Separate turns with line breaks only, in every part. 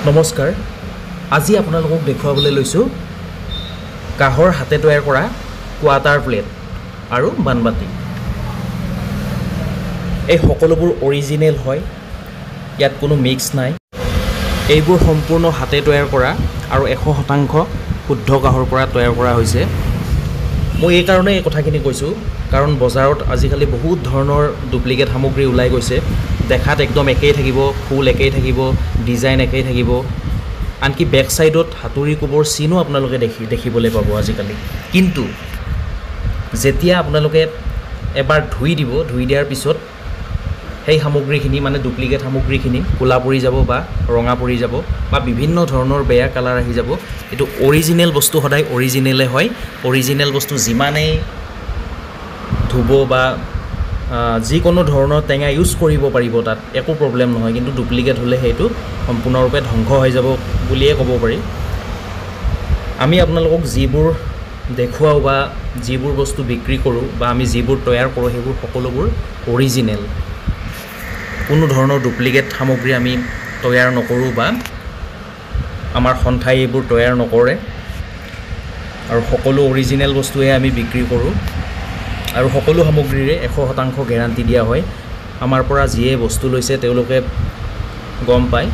নমস্কাৰ আজি আপোনালোকক দেখুৱাবলৈ লৈছোঁ কাহৰ হাতে তৈয়াৰ কৰা কোৱাটাৰ প্লেট আৰু বানবাতি এই সকলোবোৰ অৰিজিনেল হয় ইয়াত কোনো মিক্স নাই এইবোৰ সম্পূৰ্ণ হাতে তৈয়াৰ কৰা আৰু 100% শুদ্ধ কাহৰ পৰা তৈয়াৰ কৰা হৈছে মই এই কাৰণে এই কথাখিনি কৈছোঁ কাৰণ বজাৰত আজিকালি বহুত ধৰণৰ ডুপ্লিকেট সামগ্ৰী ওলাই গৈছে দেখাত একদম একেই থাকিব ফুল একেই থাকিব ডিজাইন একেই থাকিব আনকি বেক সাইডত হাতুৰি কোবৰ চিনো আপোনালোকে দেখিবলৈ পাব আজিকালি কিন্তু যেতিয়া আপোনালোকে এবাৰ ধুই দিয়াৰ পিছত সেই সামগ্ৰীখিনি মানে ডুপ্লিকেট সামগ্ৰীখিনি কোলা পৰি যাব বা ৰঙা পৰি যাব বা বিভিন্ন ধৰণৰ বেয়া কালাৰ আহি যাব এটো অৰিজিনেল বস্তু সদায় অৰিজিনেলে হয় অৰিজিনেল বস্তু যিমানেই ধুব বা যিকোনো ধৰণৰ টেঙা ইউজ কৰিব পাৰিব তাত একো প্ৰবলেম নহয় কিন্তু ডুপ্লিকেট হলে হেতু সম্পূৰ্ণৰূপে ধ্বংস হৈ যাব বুলিয়ে ক'ব পাৰি আমি আপোনালোকক যিবোৰ দেখুৱাও বা যিবোৰ বস্তু বিক্ৰী কৰোঁ বা আমি যিবোৰ তৈয়াৰ কৰোঁ সেইবোৰ সকলোবোৰ অৰিজিনেল কোনো ধৰণৰ ডুপ্লিকেট সামগ্ৰী আমি তৈয়াৰ নকৰোঁ বা আমাৰ সন্থাই এইবোৰ তৈয়াৰ নকৰে আৰু সকলো অৰিজিনেল বস্তুৱে আমি বিক্ৰী কৰোঁ আৰু সকলো সামগ্ৰীৰে 100% গ্যাৰান্টি দিয়া হয় আমাৰ পৰা যিয়ে বস্তু লৈছে তেওঁলোকে গম পায়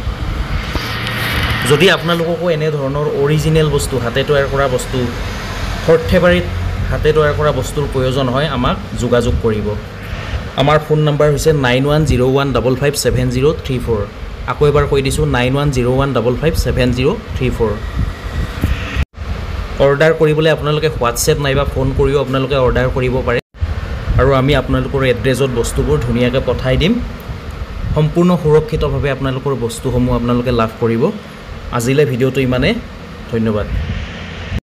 যদি আপোনালোককো এনে ধৰণৰ অৰিজিনেল বস্তু হাতে তৈয়াৰ কৰা বস্তু সৰ্থেবাৰীত হাতে তৈয়াৰ কৰা বস্তুৰ প্ৰয়োজন হয় আমাক যোগাযোগ কৰিব আমাৰ ফোন নম্বৰ হৈছে 9101557034 আকৌ এবাৰ কৈ দিছোঁ 9101557034 অৰ্ডাৰ কৰিবলৈ আপোনালোকে হোৱাটছএপ নাইবা ফোন কৰিও আপোনালোকে অৰ্ডাৰ কৰিব পাৰে আৰু আমি আপোনালোকৰ এড্ৰেছত বস্তুবোৰ ধুনীয়াকৈ পঠাই দিম সম্পূৰ্ণ সুৰক্ষিতভাৱে আপোনালোকৰ বস্তুসমূহ আপোনালোকে লাভ কৰিব আজিলৈ ভিডিঅ'টো ইমানে ধন্যবাদ